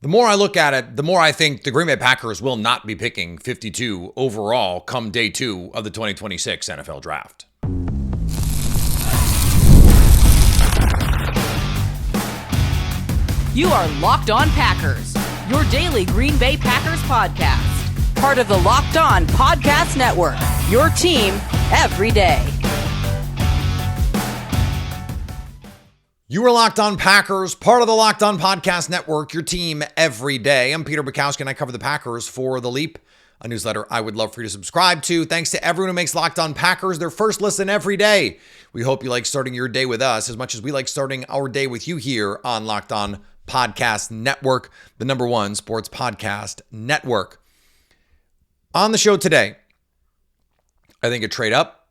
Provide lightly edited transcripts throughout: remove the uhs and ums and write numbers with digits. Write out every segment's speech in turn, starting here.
The more I look at it, the more I think the Green Bay Packers will not be picking 52 overall come day 2 of the 2026 NFL Draft. You are Locked On Packers, your daily Green Bay Packers podcast. Part of the Locked On Podcast Network, your team every day. You are Locked On Packers, part of the Locked On Podcast Network, your team every day. I'm Peter Bukowski, and I cover the Packers for The Leap, a newsletter I would love for you to subscribe to. Thanks to everyone who makes Locked On Packers their first listen every day. We hope you like starting your day with us as much as we like starting our day with you here on Locked On Podcast Network, the #1 sports podcast network. On the show today, I think a trade up,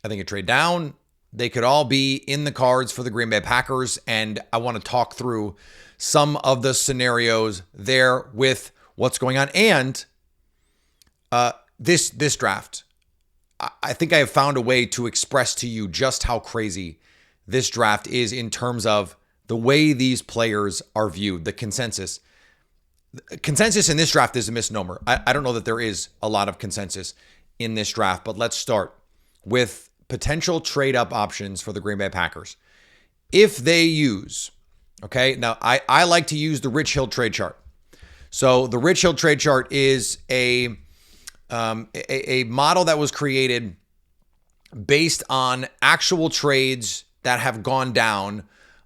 I think a trade down. They could all be in the cards for the Green Bay Packers, and I want to talk through some of the scenarios there with what's going on. And this draft, I think I have found a way to express to you just how crazy this draft is in terms of the way these players are viewed, the consensus. Consensus in this draft is a misnomer. I don't know that there is a lot of consensus in this draft, but let's start with potential trade-up options for the Green Bay Packers. If they use, okay, now I like to use the Rich Hill trade chart. So the Rich Hill trade chart is a model that was created based on actual trades that have gone down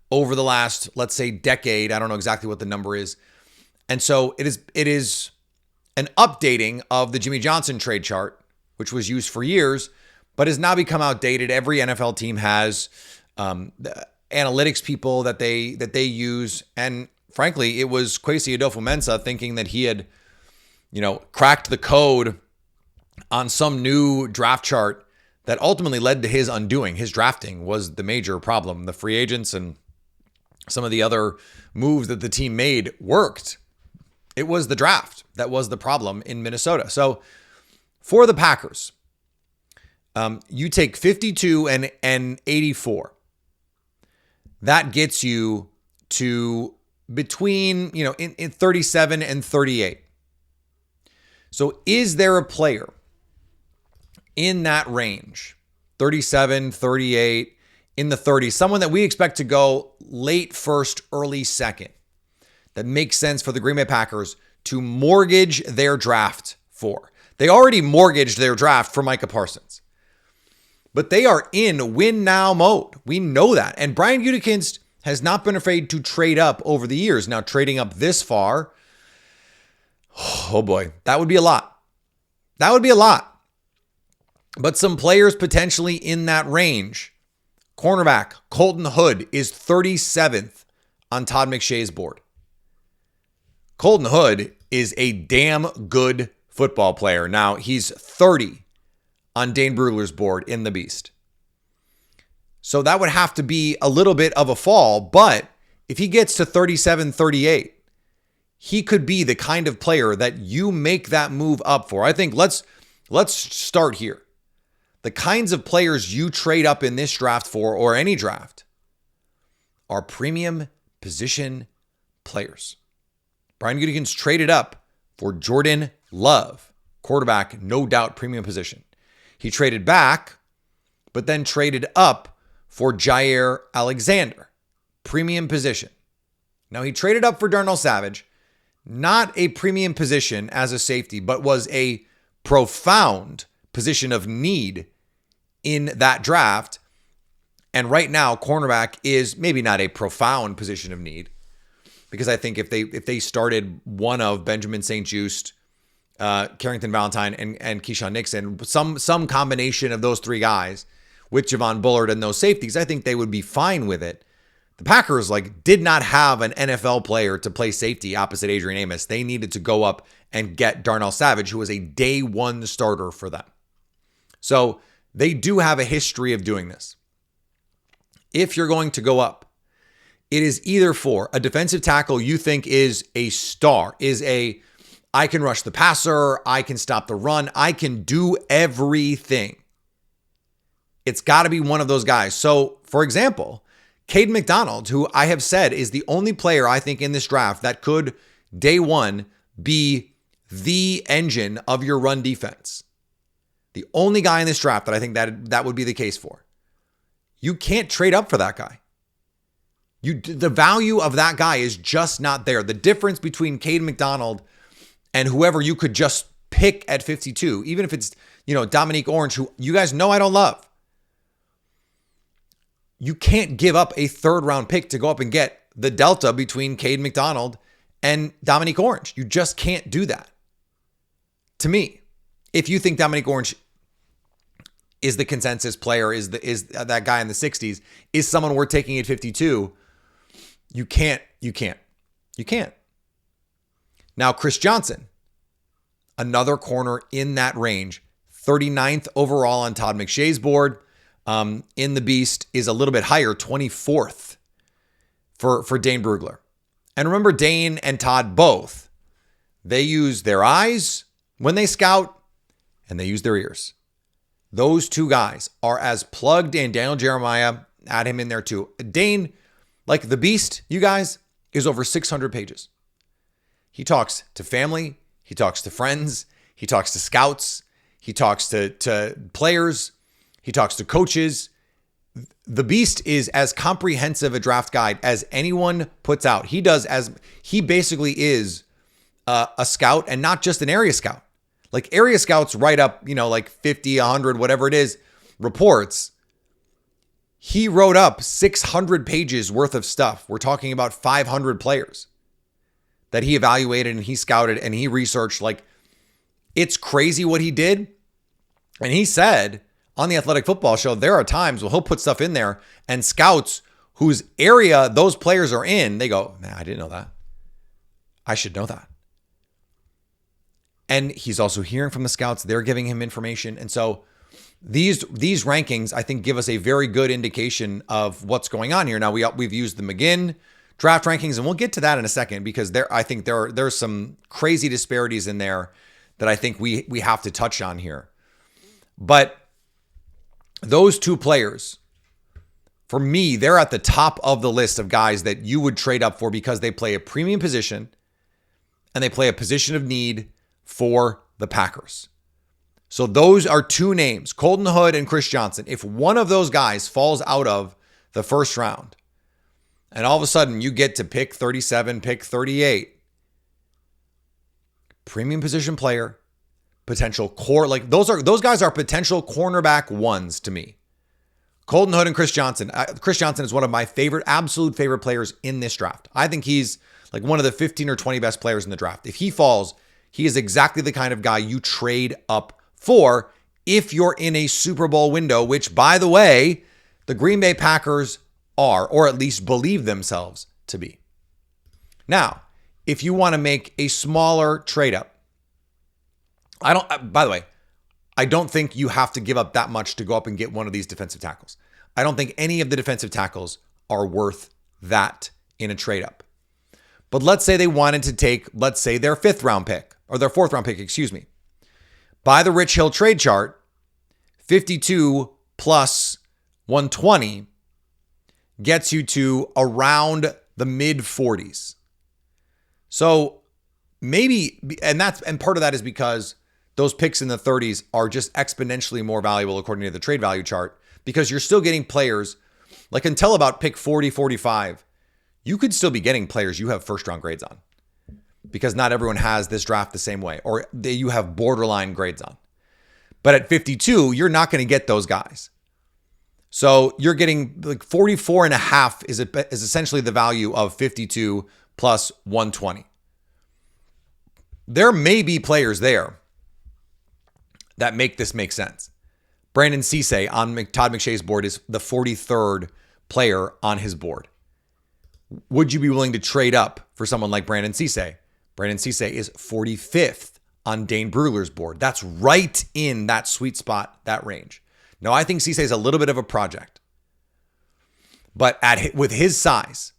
over the last, let's say, decade. I don't know exactly what the number is. And so it is an updating of the Jimmy Johnson trade chart, which was used for years, but has now become outdated. Every NFL team has the analytics people that they use. And frankly, it was Kwesi Adolfo-Mensah thinking that he had, cracked the code on some new draft chart that ultimately led to his undoing. His drafting was the major problem. The free agents and some of the other moves that the team made worked. It was the draft that was the problem in Minnesota. So for the Packers, you take 52 and 84. That gets you to between, in 37 and 38. So is there a player in that range, 37, 38, in the 30s, someone that we expect to go late first, early second, that makes sense for the Green Bay Packers to mortgage their draft for? They already mortgaged their draft for Micah Parsons, but they are in win now mode. We know that. And Brian Gutekunst has not been afraid to trade up over the years. Now, trading up this far, oh boy, that would be a lot. That would be a lot. But some players potentially in that range. Cornerback Colton Hood is 37th on Todd McShay's board. Colton Hood is a damn good football player. Now, he's 30 on Dane Brugler's board in the Beast. So that would have to be a little bit of a fall, but if he gets to 37, 38, he could be the kind of player that you make that move up for. I think let's start here. The kinds of players you trade up in this draft for, or any draft, are premium position players. Brian Gutekunst traded up for Jordan Love, quarterback, no doubt premium position. He traded back, but then traded up for Jair Alexander, premium position. Now, he traded up for Darnell Savage, not a premium position as a safety, but was a profound position of need in that draft. And right now, cornerback is maybe not a profound position of need, because I think if they started one of Benjamin St-Juste, Carrington Valentine, and Keyshawn Nixon, some combination of those three guys with Javon Bullard and those safeties, I think they would be fine with it. The Packers did not have an NFL player to play safety opposite Adrian Amos. They needed to go up and get Darnell Savage, who was a day one starter for them. So they do have a history of doing this. If you're going to go up, it is either for a defensive tackle you think is a star, I can rush the passer, I can stop the run, I can do everything. It's got to be one of those guys. So, for example, Caden McDonald, who I have said is the only player I think in this draft that could day one, be the engine of your run defense. The only guy in this draft that I think that would be the case for. You can't trade up for that guy. The value of that guy is just not there. The difference between Cade McDonald and whoever you could just pick at 52, even if it's, Dominique Orange, who you guys know I don't love. You can't give up a third round pick to go up and get the delta between Cade McDonald and Dominique Orange. You just can't do that. To me, if you think Dominique Orange is the consensus player, is that guy in the 60s, is someone worth taking at 52, you can't. Now, Chris Johnson, another corner in that range, 39th overall on Todd McShay's board. In the Beast is a little bit higher, 24th for Dane Brugler. And remember, Dane and Todd both, they use their eyes when they scout and they use their ears. Those two guys are as plugged in. Daniel Jeremiah, add him in there too. Dane, like the Beast, you guys, is over 600 pages. He talks to family. He talks to friends. He talks to scouts. He talks to players. He talks to coaches. The Beast is as comprehensive a draft guide as anyone puts out. He basically is a scout, and not just an area scout. Like area scouts write up, like 50, 100, whatever it is, reports. He wrote up 600 pages worth of stuff. We're talking about 500 players that he evaluated and he scouted and he researched. Like, it's crazy what he did. And he said on the Athletic Football Show, there are times where he'll put stuff in there and scouts whose area those players are in, they go, man, I didn't know that. I should know that. And he's also hearing from the scouts. They're giving him information. And so these rankings, I think, give us a very good indication of what's going on here. Now, we've used the McGinn draft rankings, and we'll get to that in a second, because I think there's some crazy disparities in there that I think we have to touch on here. But those two players, for me, they're at the top of the list of guys that you would trade up for because they play a premium position and they play a position of need for the Packers. So those are two names, Colton Hood and Chris Johnson. If one of those guys falls out of the first round and all of a sudden you get to pick 37, pick 38, premium position player, potential core, like those guys are potential cornerback ones to me. Colton Hood and Chris Johnson. Chris Johnson is one of my absolute favorite players in this draft. I think he's like one of the 15 or 20 best players in the draft. If he falls, he is exactly the kind of guy you trade up for if you're in a Super Bowl window, which, by the way, the Green Bay Packers are, or at least believe themselves to be. Now, if you want to make a smaller trade up, by the way, I don't think you have to give up that much to go up and get one of these defensive tackles. I don't think any of the defensive tackles are worth that in a trade up. But let's say they wanted to take, let's say, their fourth round pick. By the Rich Hill trade chart, 52 plus 120 gets you to around the mid 40s. So maybe, and part of that is because those picks in the 30s are just exponentially more valuable according to the trade value chart, because you're still getting players like until about pick 40, 45, you could still be getting players you have first round grades on, because not everyone has this draft the same way, or you have borderline grades on. But at 52, you're not going to get those guys. So you're getting like 44 and a half is essentially the value of 52 plus 120. There may be players there that make this make sense. Brandon Cisse on Todd McShay's board is the 43rd player on his board. Would you be willing to trade up for someone like Brandon Cisse? Brandon Cisse is 45th on Dane Brugler's board. That's right in that sweet spot, that range. Now, I think Cisse is a little bit of a project. But with his size,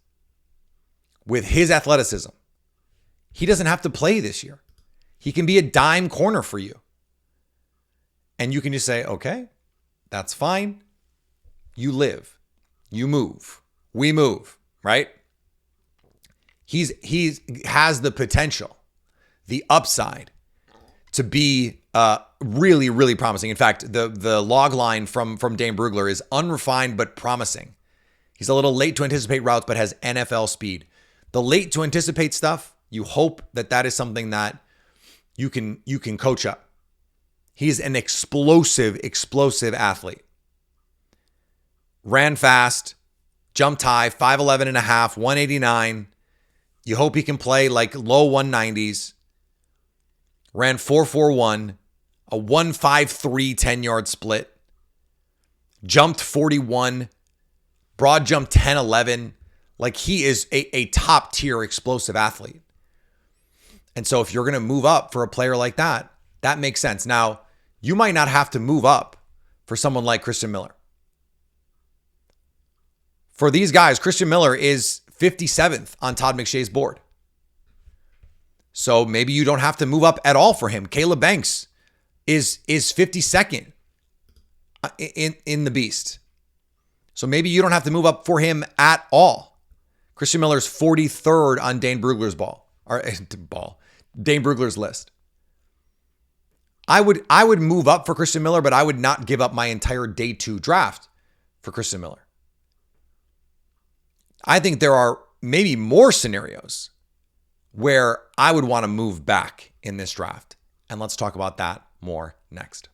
with his athleticism, he doesn't have to play this year. He can be a dime corner for you. And you can just say, okay, that's fine. You live. You move. We move, right? He has the potential, the upside to be really, really promising. In fact, the log line from Dane Brugler is unrefined but promising. He's a little late to anticipate routes, but has NFL speed. The late to anticipate stuff, you hope that is something that you can coach up. He's an explosive athlete. Ran fast, jumped high, 5'11 and a half, 189. You hope he can play like low 190s. Ran 4.41, a 1.53 10-yard split. Jumped 41, broad jump 10.11. Like he is a top tier explosive athlete. And so if you're going to move up for a player like that, that makes sense. Now, you might not have to move up for someone like Christian Miller. For these guys, Christian Miller is 57th on Todd McShay's board. So maybe you don't have to move up at all for him. Caleb Banks is 52nd in the beast. So maybe you don't have to move up for him at all. Christian Miller's 43rd on Dane Brugler's Dane Brugler's list. I would move up for Christian Miller, but I would not give up my entire day 2 draft for Christian Miller. I think there are maybe more scenarios where I would want to move back in this draft. And let's talk about that more next.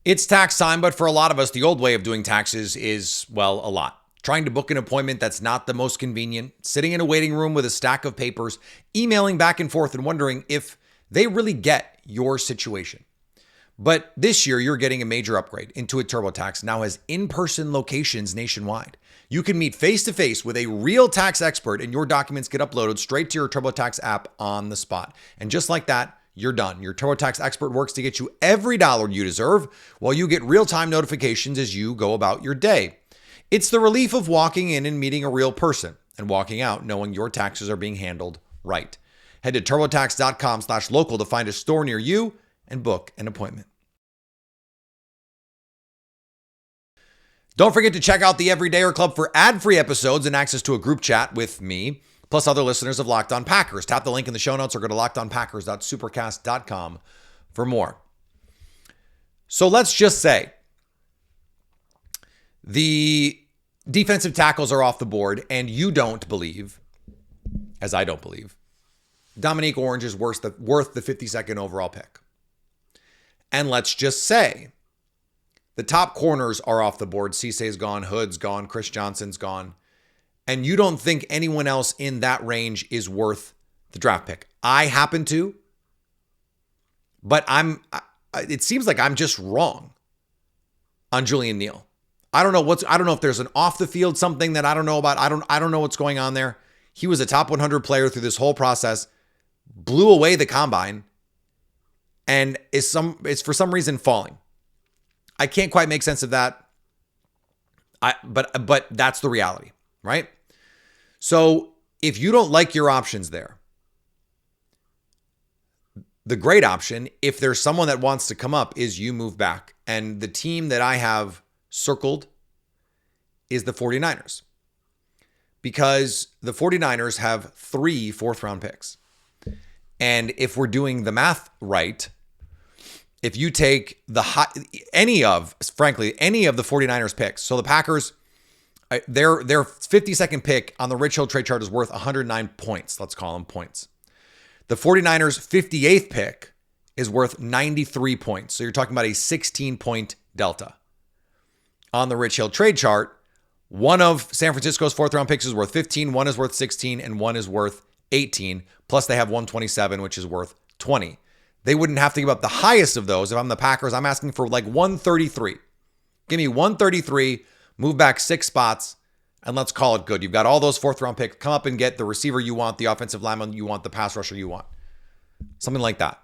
It's tax time, but for a lot of us, the old way of doing taxes is, well, a lot. Trying to book an appointment that's not the most convenient, sitting in a waiting room with a stack of papers, emailing back and forth and wondering if they really get your situation. But this year, you're getting a major upgrade. Intuit TurboTax now has in-person locations nationwide. You can meet face-to-face with a real tax expert and your documents get uploaded straight to your TurboTax app on the spot. And just like that, you're done. Your TurboTax expert works to get you every dollar you deserve while you get real-time notifications as you go about your day. It's the relief of walking in and meeting a real person and walking out knowing your taxes are being handled right. Head to turbotax.com/local to find a store near you and book an appointment. Don't forget to check out the Everydayer Club for ad-free episodes and access to a group chat with me, plus other listeners of Locked On Packers. Tap the link in the show notes or go to lockedonpackers.supercast.com for more. So let's just say the defensive tackles are off the board and you don't believe, as I don't believe, Dominique Orange is worth the 52nd overall pick. And let's just say the top corners are off the board. Cissé's gone, Hood's gone, Chris Johnson's gone. And you don't think anyone else in that range is worth the draft pick. I happen to, but it seems like I'm just wrong on Julian Neal. I don't know if there's an off the field something that I don't know about. I don't know what's going on there. He was a top 100 player through this whole process, blew away the combine, and is for some reason falling. I can't quite make sense of that. But that's the reality, right? So if you don't like your options there, the great option, if there's someone that wants to come up, is you move back. And the team that I have circled is the 49ers. Because the 49ers have 3 fourth-round picks. And if we're doing the math right, if you take any of the 49ers picks, so the Packers, their 52nd pick on the Rich Hill trade chart is worth 109 points. Let's call them points. The 49ers 58th pick is worth 93 points. So you're talking about a 16-point delta. On the Rich Hill trade chart, one of San Francisco's fourth-round picks is worth 15, one is worth 16, and one is worth 18. Plus they have 127, which is worth 20. They wouldn't have to give up the highest of those. If I'm the Packers, I'm asking for like 133. Give me 133, move back 6 spots, and let's call it good. You've got all those fourth-round picks. Come up and get the receiver you want, the offensive lineman you want, the pass rusher you want. Something like that.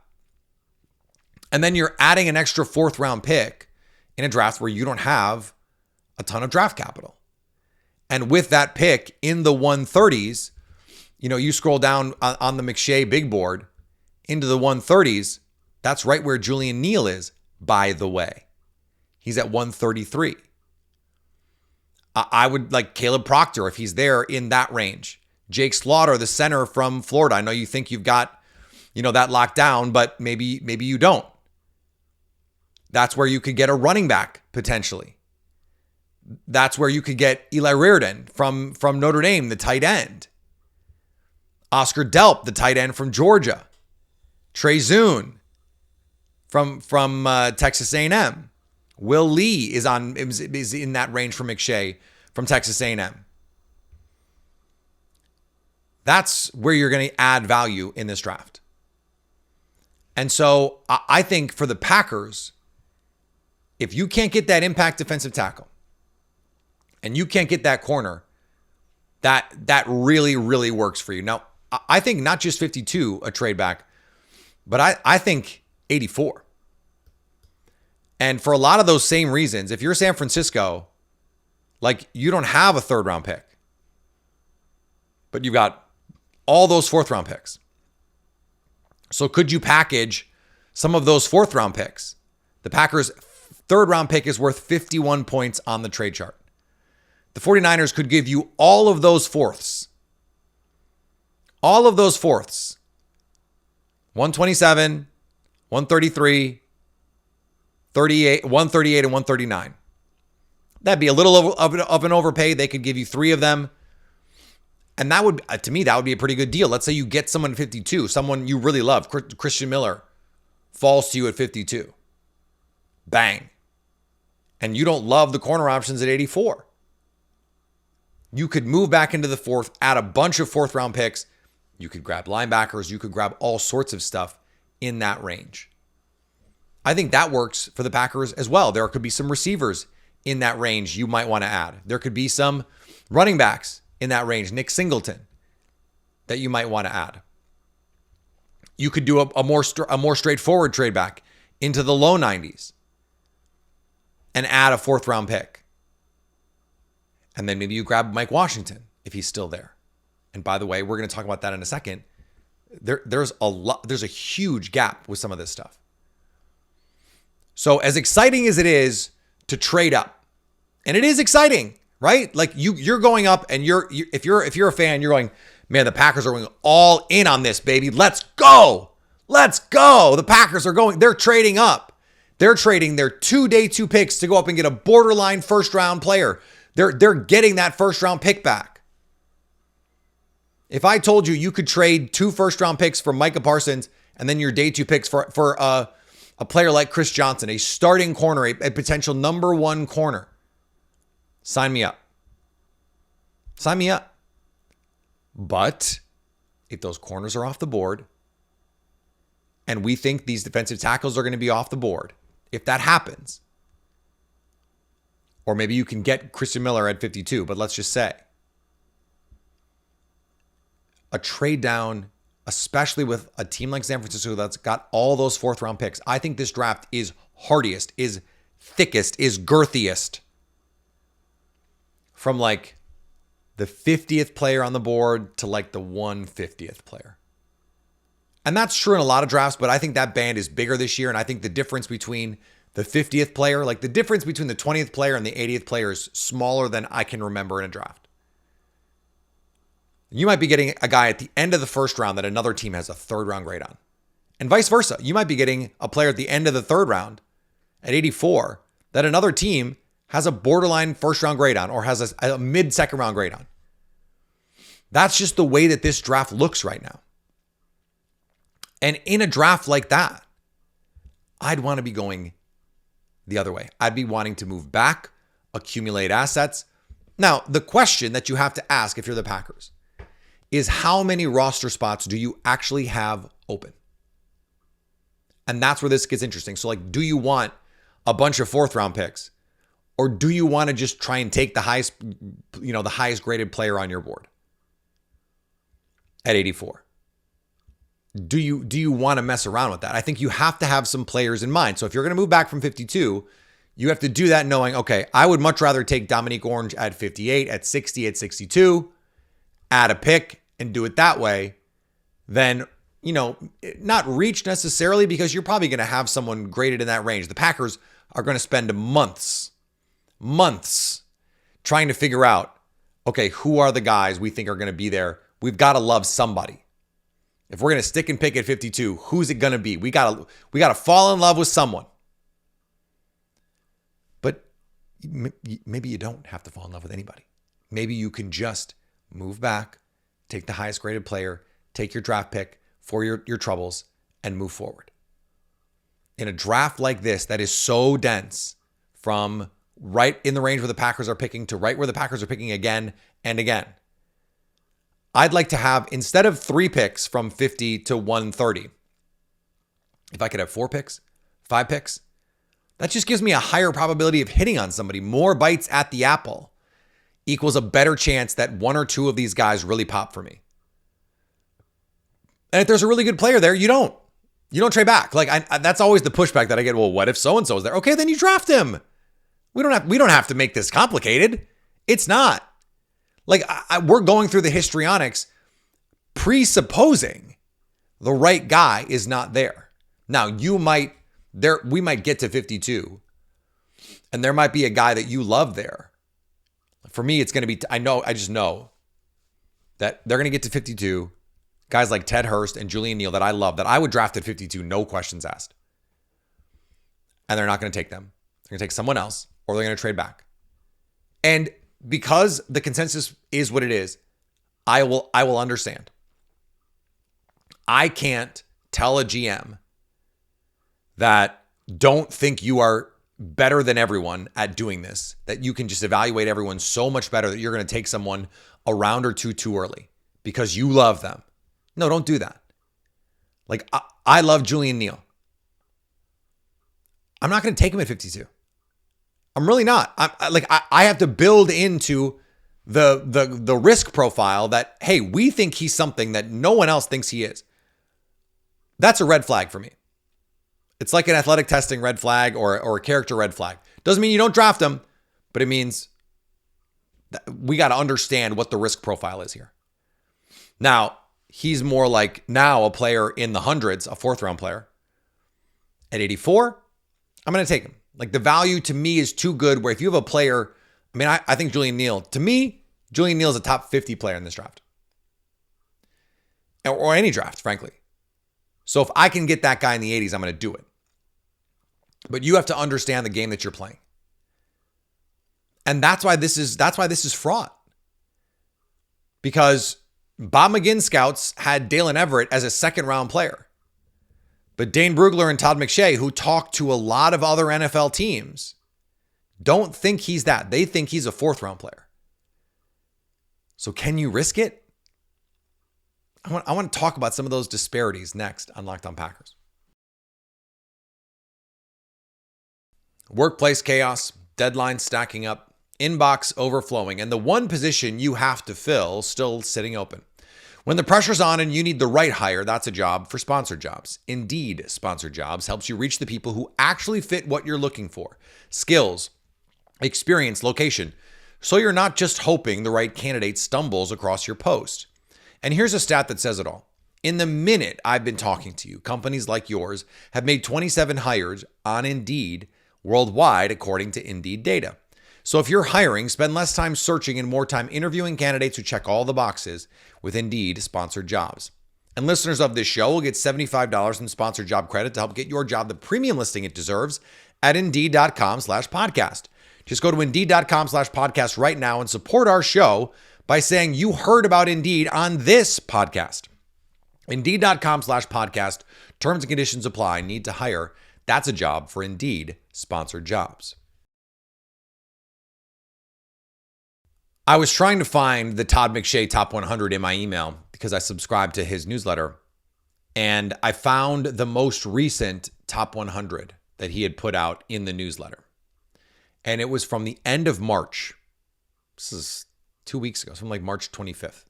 And then you're adding an extra fourth-round pick in a draft where you don't have a ton of draft capital. And with that pick in the 130s, you scroll down on the McShay big board, into the 130s, that's right where Julian Neal is, by the way. He's at 133. I would like Caleb Proctor if he's there in that range. Jake Slaughter, the center from Florida. I know you think you've got, that locked down, but maybe you don't. That's where you could get a running back potentially. That's where you could get Eli Reardon from Notre Dame, the tight end. Oscar Delp, the tight end from Georgia. Trey Zune from Texas A&M. Will Lee is in that range for McShay from Texas A&M. That's where you're going to add value in this draft. And so I think for the Packers, if you can't get that impact defensive tackle and you can't get that corner, that really, really works for you. Now, I think not just 52 a trade back, but I think 84. And for a lot of those same reasons, if you're San Francisco, like you don't have a third round pick, but you've got all those fourth round picks. So could you package some of those fourth round picks? The Packers' third round pick is worth 51 points on the trade chart. The 49ers could give you all of those fourths. All of those fourths. 127, 133, 38, 138, and 139. That'd be a little of an overpay. They could give you three of them. And that would, to me, that would be a pretty good deal. Let's say you get someone at 52, someone you really love. Christian Miller falls to you at 52. Bang. And you don't love the corner options at 84. You could move back into the fourth, add a bunch of fourth round picks. You could grab linebackers. You could grab all sorts of stuff in that range. I think that works for the Packers as well. There could be some receivers in that range you might want to add. There could be some running backs in that range, Nick Singleton, that you might want to add. You could do a more straightforward trade back into the low 90s and add a fourth round pick. And then maybe you grab Mike Washington if he's still there. And by the way, we're going to talk about that in a second. There's a huge gap with some of this stuff. So as exciting as it is to trade up, and it is exciting, right? Like you're going up, and if you're a fan, you're going, man, the Packers are going all in on this, baby. Let's go. Let's go. The Packers are going, they're trading up. They're trading their 2 day 2 picks to go up and get a borderline first round player. They're getting that first round pick back. If I told you could trade 2 first round picks for Micah Parsons and then your day 2 picks for a player like Chris Johnson, a starting corner, a potential number 1 corner, sign me up. Sign me up. But if those corners are off the board and we think these defensive tackles are going to be off the board, if that happens, or maybe you can get Christian Miller at 52, but let's just say a trade down, especially with a team like San Francisco that's got all those fourth round picks. I think this draft is hardiest, is thickest, is girthiest from like the 50th player on the board to like the 150th player. And that's true in a lot of drafts, but I think that band is bigger this year. And I think the difference between the 50th player, like the difference between the 20th player and the 80th player is smaller than I can remember in a draft. You might be getting a guy at the end of the first round that another team has a third round grade on. And vice versa. You might be getting a player at the end of the third round at 84 that another team has a borderline first round grade on or has a mid second round grade on. That's just the way that this draft looks right now. And in a draft like that, I'd want to be going the other way. I'd be wanting to move back, accumulate assets. Now, the question that you have to ask if you're the Packers is how many roster spots do you actually have open? And that's where this gets interesting. So like, do you want a bunch of fourth round picks, or do you want to just try and take the highest graded player on your board at 84? Do you want to mess around with that? I think you have to have some players in mind. So if you're going to move back from 52, you have to do that knowing, okay, I would much rather take Dominique Orange at 58, at 60, at 62, add a pick and do it that way than, not reach necessarily, because you're probably going to have someone graded in that range. The Packers are going to spend months trying to figure out, okay, who are the guys we think are going to be there? We've got to love somebody. If we're going to stick and pick at 52, who's it going to be? We got to fall in love with someone. But maybe you don't have to fall in love with anybody. Maybe you can just move back, take the highest graded player, take your draft pick for your troubles, and move forward. In a draft like this that is so dense, from right in the range where the Packers are picking to right where the Packers are picking again and again, I'd like to have, instead of 3 picks from 50 to 130, if I could have 4 picks, 5 picks, that just gives me a higher probability of hitting on somebody. More bites at the apple equals a better chance that 1 or 2 of these guys really pop for me. And if there's a really good player there, you don't trade back. Like that's always the pushback that I get. Well, what if so-and-so is there? Okay, then you draft him. We don't have to make this complicated. It's not. Like we're going through the histrionics presupposing the right guy is not there. Now, we might get to 52 and there might be a guy that you love there. For me, it's going to be, I just know that they're going to get to 52. Guys like Ted Hurst and Julian Neal that I love, that I would draft at 52, no questions asked. And they're not going to take them. They're going to take someone else, or they're going to trade back. And because the consensus is what it is, I will understand. I can't tell a GM that don't think you are better than everyone at doing this, that you can just evaluate everyone so much better that you're going to take someone a round or two too early because you love them. No, don't do that. Like, I love Julian Neal. I'm not going to take him at 52. I'm really not. I have to build into the risk profile that, hey, we think he's something that no one else thinks he is. That's a red flag for me. It's like an athletic testing red flag or a character red flag. Doesn't mean you don't draft him, but it means that we got to understand what the risk profile is here. Now, he's more like now a player in the hundreds, a 4th round player. At 84, I'm going to take him. Like, the value to me is too good where if you have a player, I think Julian Neal is a top 50 player in this draft. Or any draft, frankly. So if I can get that guy in the 80s, I'm going to do it. But you have to understand the game that you're playing. And that's why this is fraught. Because Bob McGinn scouts had Dalen Everett as a 2nd round player. But Dane Brugler and Todd McShay, who talk to a lot of other NFL teams, don't think he's that. They think he's a 4th round player. So can you risk it? I want to talk about some of those disparities next on Locked On Packers. Workplace chaos, deadlines stacking up, inbox overflowing, and the one position you have to fill still sitting open. When the pressure's on and you need the right hire, that's a job for Sponsored Jobs. Indeed, Sponsored Jobs helps you reach the people who actually fit what you're looking for. Skills, experience, location. So you're not just hoping the right candidate stumbles across your post. And here's a stat that says it all. In the minute I've been talking to you, companies like yours have made 27 hires on Indeed worldwide, according to Indeed data. So if you're hiring, spend less time searching and more time interviewing candidates who check all the boxes with Indeed Sponsored Jobs. And listeners of this show will get $75 in sponsored job credit to help get your job the premium listing it deserves at Indeed.com/podcast. Just go to Indeed.com/podcast right now and support our show by saying you heard about Indeed on this podcast. Indeed.com/podcast. Terms and conditions apply. Need to hire? That's a job for Indeed Sponsored Jobs. I was trying to find the Todd McShay Top 100 in my email because I subscribed to his newsletter. And I found the most recent Top 100 that he had put out in the newsletter. And it was from the end of March. This is 2 weeks ago, something like March 25th.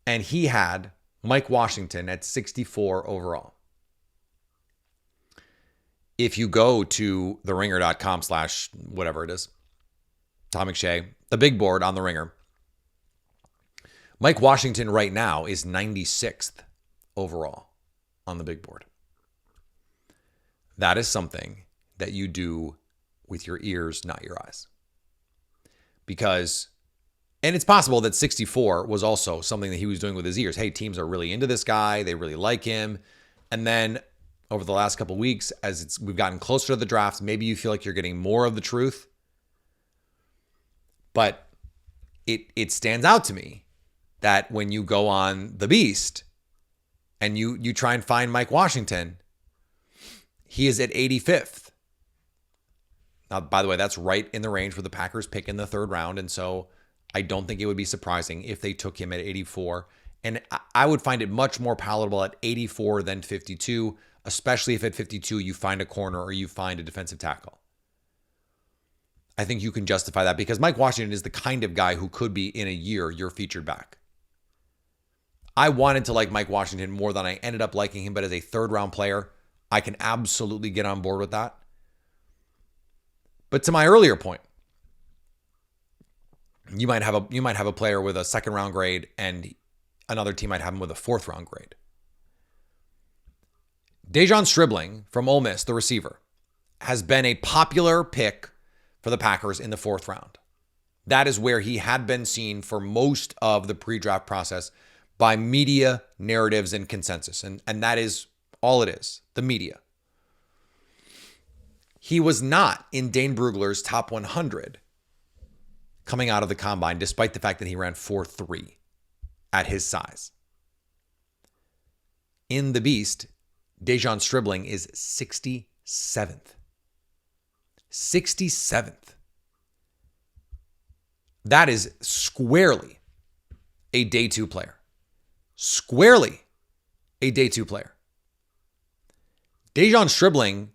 And he had Mike Washington at 64 overall. If you go to theringer.com/whatever it is, Tom McShay, the big board on the Ringer, Mike Washington right now is 96th overall on the big board. That is something that you do with your ears, not your eyes. because, and it's possible that 64 was also something that he was doing with his ears. Hey, teams are really into this guy. They really like him. And then over the last couple of weeks, as we've gotten closer to the draft, maybe you feel like you're getting more of the truth. But it stands out to me that when you go on The Beast and you try and find Mike Washington, he is at 85th. Now, by the way, that's right in the range where the Packers pick in the third round. And so I don't think it would be surprising if they took him at 84. And I would find it much more palatable at 84 than 52, especially if at 52 you find a corner or you find a defensive tackle. I think you can justify that because Mike Washington is the kind of guy who could be in a year your featured back. I wanted to like Mike Washington more than I ended up liking him, but as a third round player, I can absolutely get on board with that. But to my earlier point, you might have a player with a second round grade and another team might have him with a fourth round grade. Dejon Stribling from Ole Miss, the receiver, has been a popular pick for the Packers in the fourth round. That is where he had been seen for most of the pre-draft process by media narratives and consensus. And that is all it is, the media. He was not in Dane Brugler's top 100 coming out of the combine, despite the fact that he ran 4.3 at his size. In The Beast, Dejon Stribling is 67th. 67th. That is squarely a day two player. Squarely a day two player. Dejon Stribling,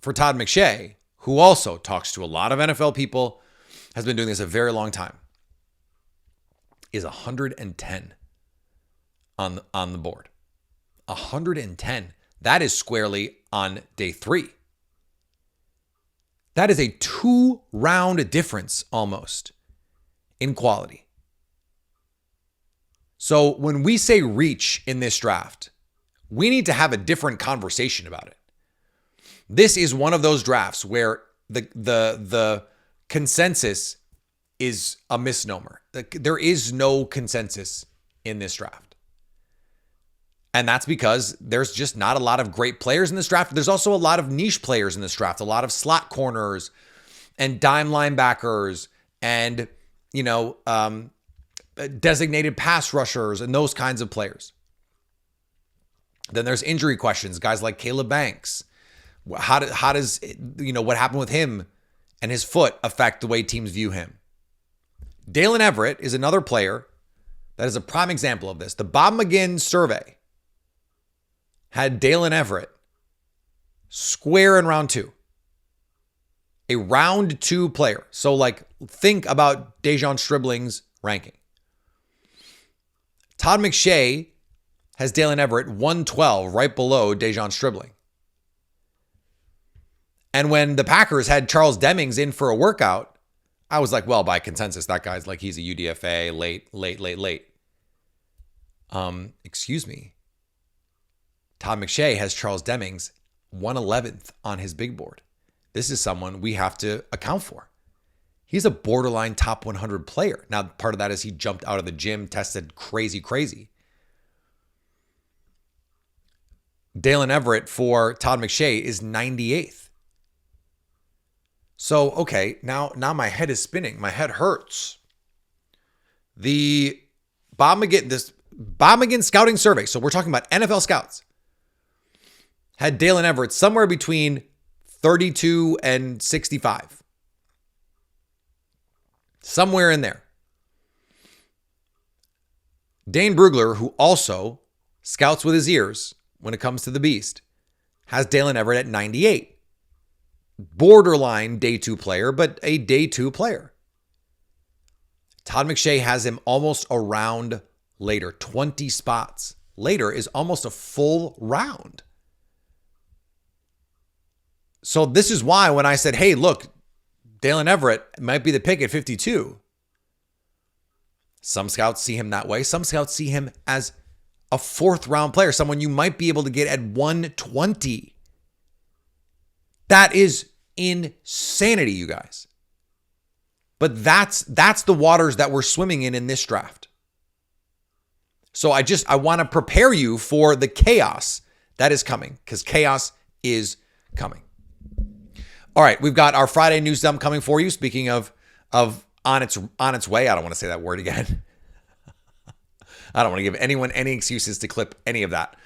for Todd McShay, who also talks to a lot of NFL people, has been doing this a very long time, is 110 on the board. 110. That is squarely on day three. That is a 2-round difference almost in quality. So when we say reach in this draft, we need to have a different conversation about it. This is one of those drafts where the consensus is a misnomer. There is no consensus in this draft. And that's because there's just not a lot of great players in this draft. There's also a lot of niche players in this draft, a lot of slot corners and dime linebackers and, designated pass rushers and those kinds of players. Then there's injury questions, guys like Caleb Banks. How does what happened with him and his foot affect the way teams view him? Dalen Everett is another player that is a prime example of this. The Bob McGinn survey had Dalen Everett square in round 2. A round 2 player. So think about Dejon Stribling's ranking. Todd McShay has Dalen Everett 112, right below Dejon Stribling. And when the Packers had Charles Demings in for a workout, I was like, well, by consensus, that guy's he's a UDFA, late. Excuse me. Todd McShay has Charles Demings 111th on his big board. This is someone we have to account for. He's a borderline top 100 player. Now, part of that is he jumped out of the gym, tested crazy. Dalen Everett for Todd McShay is 98th. So, okay, now my head is spinning. My head hurts. The Bob McGinn scouting survey, so we're talking about NFL scouts, had Dalen Everett somewhere between 32 and 65. Somewhere in there. Dane Brugler, who also scouts with his ears when it comes to the Beast, has Dalen Everett at 98. Borderline day 2 player, but a day 2 player. Todd McShay has him almost a round later. 20 spots later is almost a full round. So this is why when I said, hey, look, Dalen Everett might be the pick at 52. Some scouts see him that way. Some scouts see him as a 4th round player, someone you might be able to get at 120. That is insanity, you guys. But that's the waters that we're swimming in this draft. So I want to prepare you for the chaos that is coming, because chaos is coming. All right, we've got our Friday news dump coming for you. Speaking of on its way, I don't want to say that word again. I don't want to give anyone any excuses to clip any of that.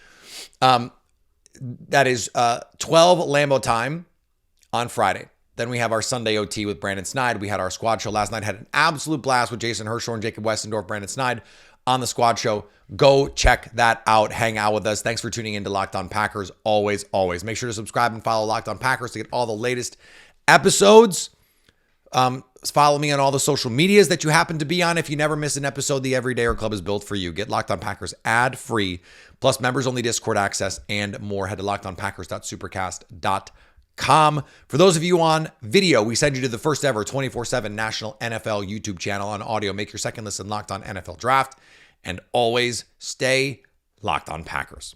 That is 12 Lambo time on Friday. Then we have our Sunday OT with Brandon Snide. We had our squad show last night. Had an absolute blast with Jason Hershorn, Jacob Westendorf, Brandon Snide on the squad show. Go check that out. Hang out with us. Thanks for tuning in to Locked On Packers. Always. Make sure to subscribe and follow Locked On Packers to get all the latest episodes. Follow me on all the social medias that you happen to be on. If you never miss an episode, the Everydayer Club is built for you. Get Locked On Packers ad-free, plus members-only Discord access and more. Head to lockedonpackers.supercast.com. For those of you on video, we send you to the first ever 24/7 national NFL YouTube channel. On audio, make your second listen Locked On NFL Draft. And always stay Locked On Packers.